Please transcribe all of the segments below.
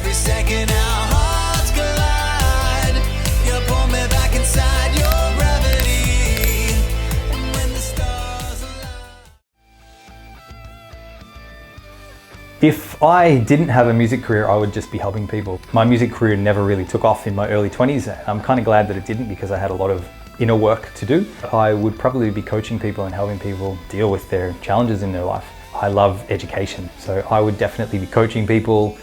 every second our hearts collide. You pull me back inside your gravity, and when the stars align. If I didn't have a music career, I would just be helping people. My music career never really took off in my early 20s. I'm kind of glad that it didn't, because I had a lot of inner work to do. I would probably be coaching people and helping people deal with their challenges in their life. I love education, so I would definitely be coaching people,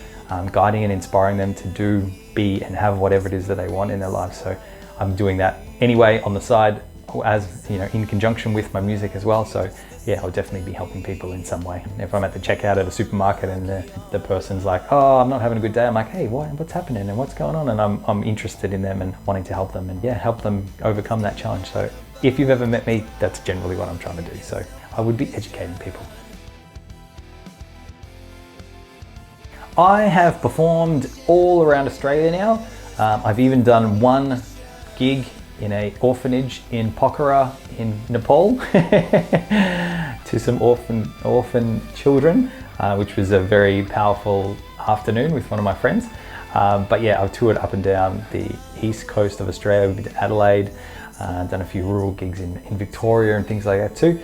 guiding and inspiring them to do, be and have whatever it is that they want in their lives. So I'm doing that anyway on the side, as you know, in conjunction with my music as well. So yeah, I'll definitely be helping people in some way. If I'm at the checkout at a supermarket and the person's like, oh, I'm not having a good day, I'm like, hey, what's happening and what's going on? And I'm interested in them and wanting to help them, and yeah, help them overcome that challenge. So if you've ever met me, that's generally what I'm trying to do. So I would be educating people. I have performed all around Australia now. I've even done one gig in an orphanage in Pokhara in Nepal to some orphan children, which was a very powerful afternoon with one of my friends. But yeah, I've toured up and down the east coast of Australia. We've been to Adelaide, done a few rural gigs in Victoria and things like that too.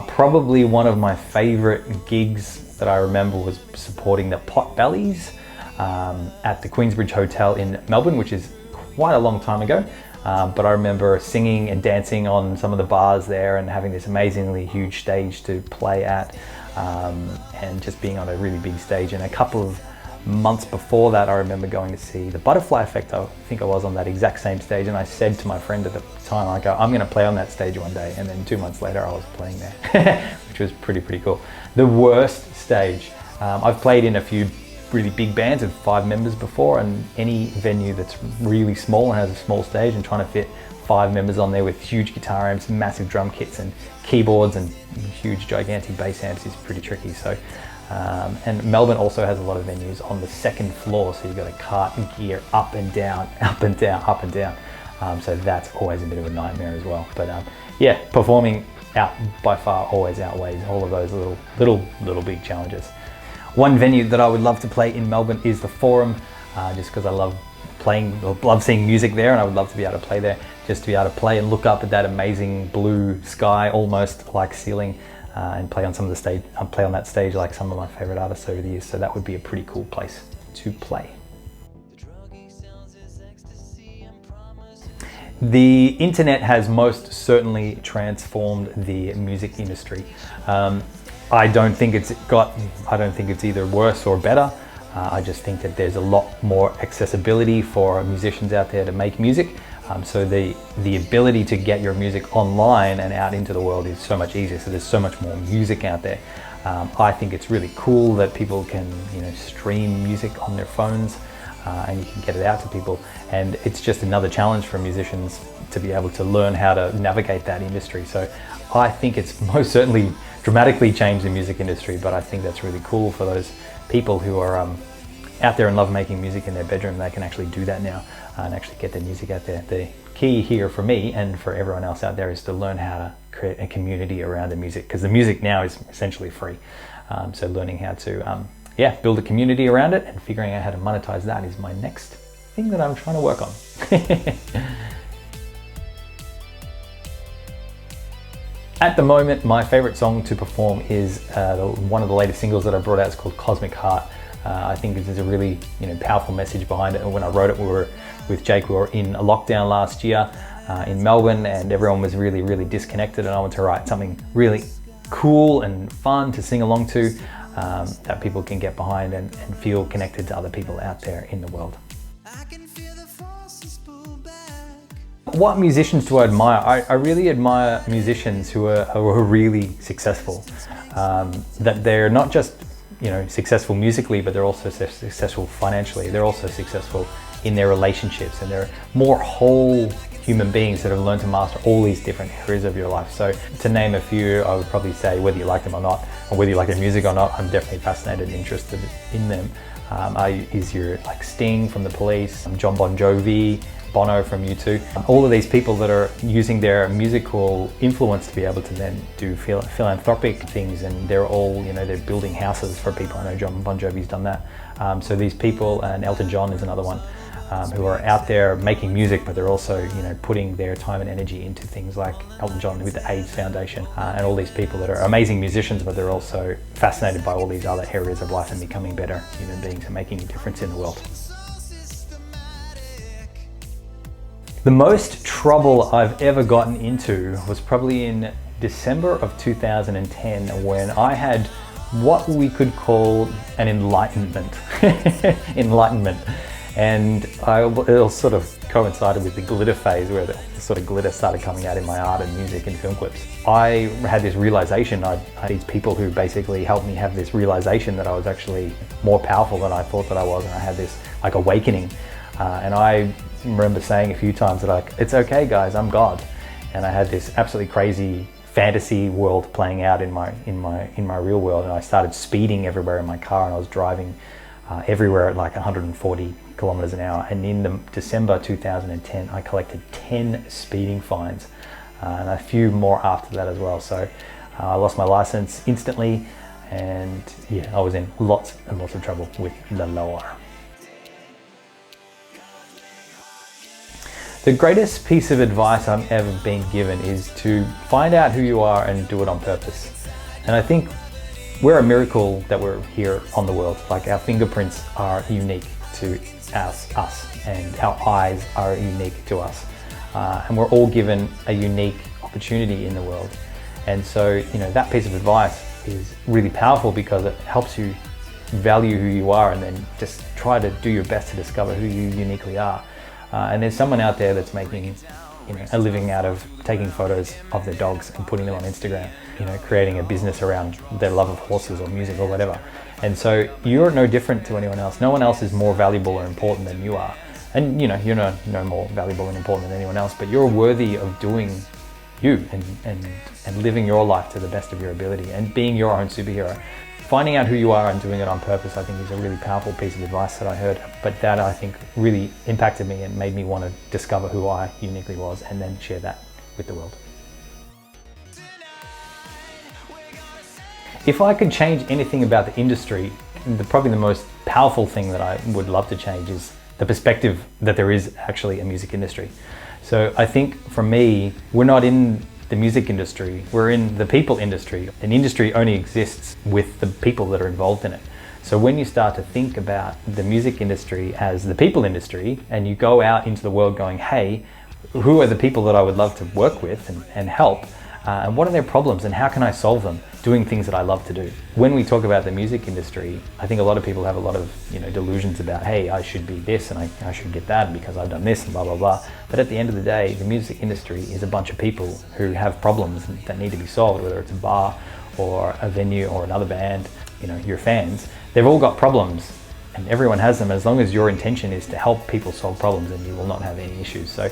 Probably one of my favourite gigs that I remember was supporting the Potbellies at the Queensbridge Hotel in Melbourne, which is quite a long time ago. But I remember singing and dancing on some of the bars there and having this amazingly huge stage to play at, and just being on a really big stage. And a couple of months before that, I remember going to see the Butterfly Effect. I think I was on that exact same stage, and I said to my friend at the time, I go, I'm going to play on that stage one day. And then 2 months later I was playing there, which was pretty cool. The worst stage, I've played in a few really big bands with 5 members before, and any venue that's really small and has a small stage, and trying to fit 5 members on there with huge guitar amps, massive drum kits and keyboards and huge gigantic bass amps is pretty tricky. So and Melbourne also has a lot of venues on the second floor, so you've got to cart gear up and down, up and down, up and down. So that's always a bit of a nightmare as well. But yeah, performing out by far always outweighs all of those little big challenges. One venue that I would love to play in Melbourne is the Forum, just because I love seeing music there, and I would love to be able to play there, just to be able to play and look up at that amazing blue sky, almost like ceiling, and play on that stage like some of my favorite artists over the years. So that would be a pretty cool place to play. The internet has most certainly transformed the music industry. I don't think it's either worse or better. I just think that there's a lot more accessibility for musicians out there to make music. So the ability to get your music online and out into the world is so much easier. So there's so much more music out there. I think it's really cool that people can, stream music on their phones, and you can get it out to people. And it's just another challenge for musicians to be able to learn how to navigate that industry. So I think it's most certainly dramatically changed the music industry, but I think that's really cool for those people who are out there and love making music in their bedroom. They can actually do that now and actually get their music out there. The key here for me and for everyone else out there is to learn how to create a community around the music, because the music now is essentially free. So learning how to build a community around it and figuring out how to monetize that is my next thing that I'm trying to work on. At the moment, my favorite song to perform is one of the latest singles that I brought out. It's called Cosmic Heart. I think there's a really powerful message behind it. And when I wrote it, we were with Jake, we were in a lockdown last year in Melbourne, and everyone was really disconnected, and I wanted to write something really cool and fun to sing along to, that people can get behind and feel connected to other people out there in the world. What musicians do I admire? I really admire musicians who are really successful. That they're not just successful musically, but they're also successful financially. They're also successful in their relationships, and they're more whole human beings that have learned to master all these different areas of your life. So to name a few, I would probably say, whether you like them or not, or whether you like their music or not, I'm definitely fascinated and interested in them. Is your like Sting from The Police, John Bon Jovi, Bono from U2, all of these people that are using their musical influence to be able to then do philanthropic things, and they're all, they're building houses for people. I know John Bon Jovi's done that. So these people, and Elton John is another one, who are out there making music, but they're also, putting their time and energy into things like Elton John with the AIDS Foundation, and all these people that are amazing musicians, but they're also fascinated by all these other areas of life and becoming better human beings and making a difference in the world. The most trouble I've ever gotten into was probably in December of 2010, when I had what we could call an enlightenment. And it all sort of coincided with the glitter phase, where the sort of glitter started coming out in my art and music and film clips. I had this realization. I had these people who basically helped me have this realization that I was actually more powerful than I thought that I was, and I had this like awakening. And I remember saying a few times that it's okay guys, I'm God. And I had this absolutely crazy fantasy world playing out in my real world, and I started speeding everywhere in my car, and I was driving everywhere at like 140 kilometers an hour. And in December 2010, I collected 10 speeding fines, and a few more after that as well. So I lost my license instantly, and yeah, I was in lots and lots of trouble with the law. The greatest piece of advice I've ever been given is to find out who you are and do it on purpose. And I think we're a miracle that we're here on the world. Like, our fingerprints are unique to us, and our eyes are unique to us. And we're all given a unique opportunity in the world. And so, that piece of advice is really powerful, because it helps you value who you are, and then just try to do your best to discover who you uniquely are. And there's someone out there that's making a living out of taking photos of their dogs and putting them on Instagram, creating a business around their love of horses or music or whatever. And so you're no different to anyone else. No one else is more valuable or important than you are. And you're no more valuable and important than anyone else, but you're worthy of doing you and living your life to the best of your ability and being your own superhero. Finding out who you are and doing it on purpose, I think, is a really powerful piece of advice that I heard, but that I think really impacted me and made me want to discover who I uniquely was, and then share that with the world. If I could change anything about the industry, probably the most powerful thing that I would love to change is the perspective that there is actually a music industry. So I think for me, we're not in the music industry, we're in the people industry. An industry only exists with the people that are involved in it. So when you start to think about the music industry as the people industry, and you go out into the world going, hey, who are the people that I would love to work with and help? And what are their problems, and how can I solve them? Doing things that I love to do. When we talk about the music industry, I think a lot of people have a lot of delusions about, hey, I should be this and I should get that because I've done this and blah, blah, blah. But at the end of the day, the music industry is a bunch of people who have problems that need to be solved, whether it's a bar or a venue or another band, your fans. They've all got problems, and everyone has them. As long as your intention is to help people solve problems, then you will not have any issues. So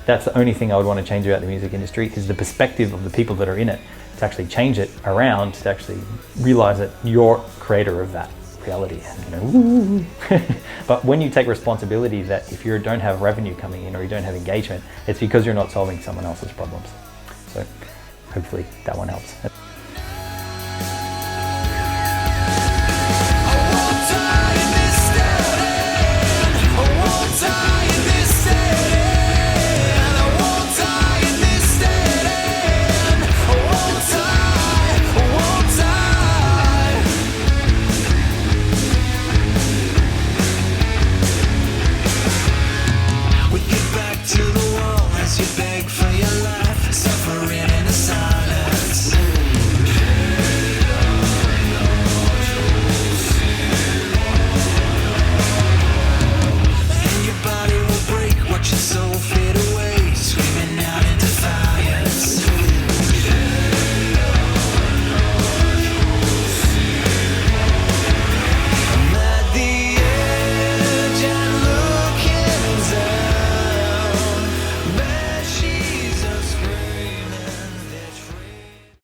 that's the only thing I would want to change about the music industry, is the perspective of the people that are in it, to actually change it around, to actually realize that you're creator of that reality. And but when you take responsibility that if you don't have revenue coming in or you don't have engagement, it's because you're not solving someone else's problems. So hopefully that one helps.